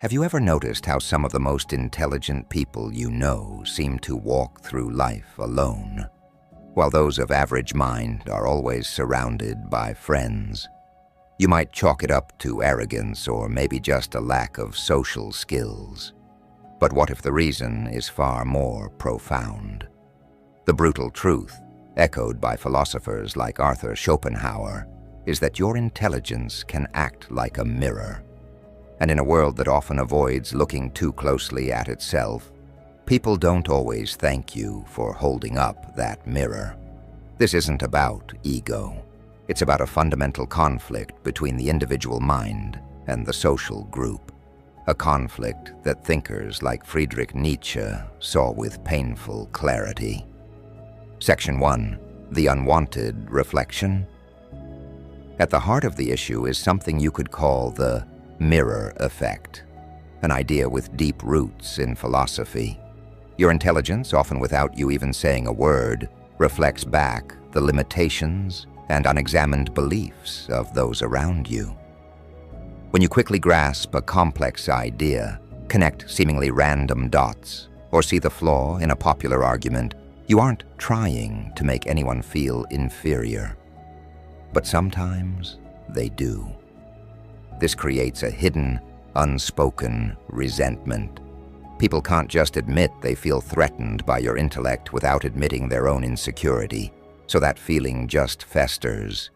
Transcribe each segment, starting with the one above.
Have you ever noticed how some of the most intelligent people you know seem to walk through life alone, while those of average mind are always surrounded by friends? You might chalk it up to arrogance or maybe just a lack of social skills. But what if the reason is far more profound? The brutal truth, echoed by philosophers like Arthur Schopenhauer, is that your intelligence can act like a mirror. And in a world that often avoids looking too closely at itself, people don't always thank you for holding up that mirror. This isn't about ego. It's about a fundamental conflict between the individual mind and the social group, a conflict that thinkers like Friedrich Nietzsche saw with painful clarity. Section 1. The Unwanted Reflection. At the heart of the issue is something you could call the mirror effect, an idea with deep roots in philosophy. Your intelligence, often without you even saying a word, reflects back the limitations and unexamined beliefs of those around you. When you quickly grasp a complex idea, connect seemingly random dots, or see the flaw in a popular argument, you aren't trying to make anyone feel inferior. But sometimes they do. This creates a hidden, unspoken resentment. People can't just admit they feel threatened by your intellect without admitting their own insecurity, so that feeling just festers.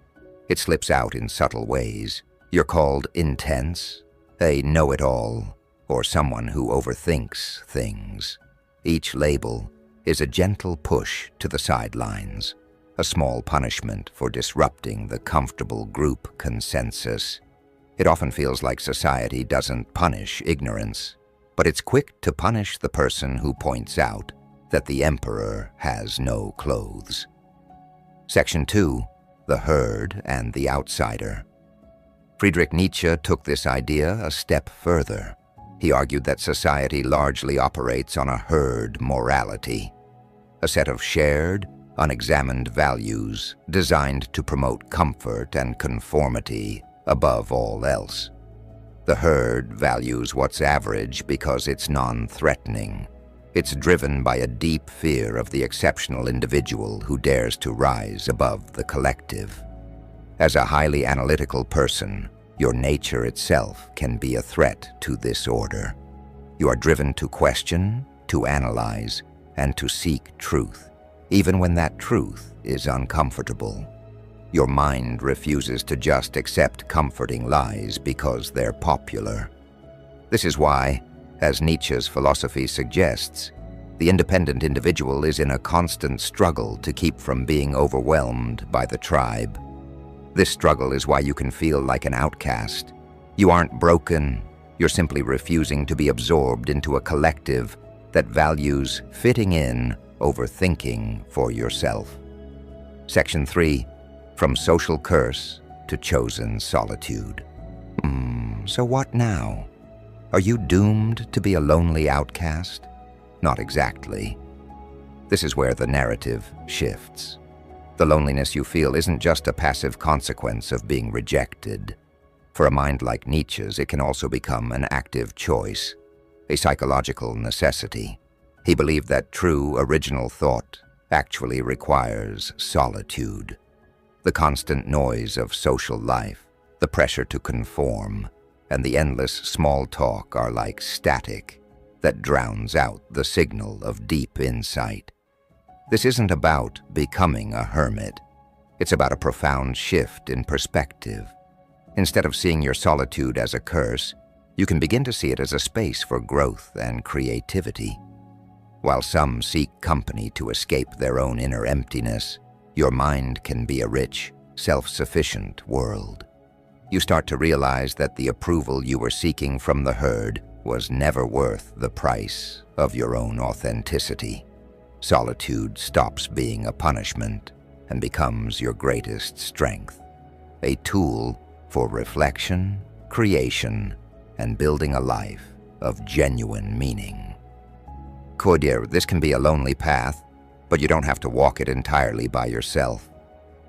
It slips out in subtle ways. You're called intense, a know-it-all, or someone who overthinks things. Each label is a gentle push to the sidelines, a small punishment for disrupting the comfortable group consensus. It often feels like society doesn't punish ignorance, but it's quick to punish the person who points out that the emperor has no clothes. Section 2. The Herd and the Outsider. Friedrich Nietzsche took this idea a step further. He argued that society largely operates on a herd morality, a set of shared, unexamined values designed to promote comfort and conformity above all else. The herd values what's average because it's non-threatening. It's driven by a deep fear of the exceptional individual who dares to rise above the collective. As a highly analytical person, your nature itself can be a threat to this order. You are driven to question, to analyze, and to seek truth, even when that truth is uncomfortable. Your mind refuses to just accept comforting lies because they're popular. This is why, as Nietzsche's philosophy suggests, the independent individual is in a constant struggle to keep from being overwhelmed by the tribe. This struggle is why you can feel like an outcast. You aren't broken, you're simply refusing to be absorbed into a collective that values fitting in over thinking for yourself. Section 3. From social curse to chosen solitude. So what now? Are you doomed to be a lonely outcast? Not exactly. This is where the narrative shifts. The loneliness you feel isn't just a passive consequence of being rejected. For a mind like Nietzsche's, it can also become an active choice, a psychological necessity. He believed that true original thought actually requires solitude. The constant noise of social life, the pressure to conform, and the endless small talk are like static that drowns out the signal of deep insight. This isn't about becoming a hermit. It's about a profound shift in perspective. Instead of seeing your solitude as a curse, you can begin to see it as a space for growth and creativity. While some seek company to escape their own inner emptiness, your mind can be a rich, self-sufficient world. You start to realize that the approval you were seeking from the herd was never worth the price of your own authenticity. Solitude stops being a punishment and becomes your greatest strength, a tool for reflection, creation, and building a life of genuine meaning. This can be a lonely path, but you don't have to walk it entirely by yourself.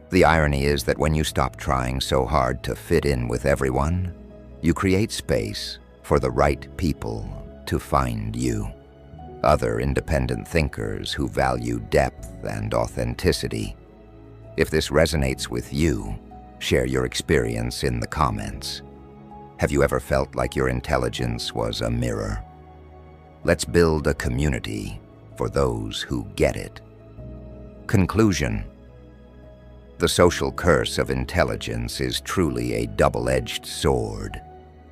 The irony is that when you stop trying so hard to fit in with everyone, you create space for the right people to find you. Other independent thinkers who value depth and authenticity. If this resonates with you, share your experience in the comments. Have you ever felt like your intelligence was a mirror? Let's build a community for those who get it. Conclusion. The social curse of intelligence is truly a double-edged sword.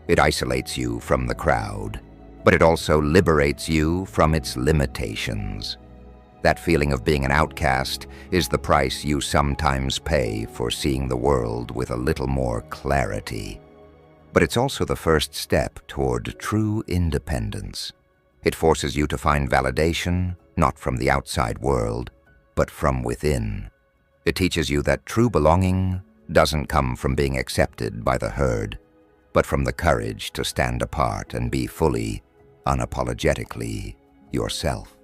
It isolates you from the crowd, but it also liberates you from its limitations. That feeling of being an outcast is the price you sometimes pay for seeing the world with a little more clarity. But it's also the first step toward true independence. It forces you to find validation, not from the outside world, but from within. It teaches you that true belonging doesn't come from being accepted by the herd, but from the courage to stand apart and be fully, unapologetically yourself.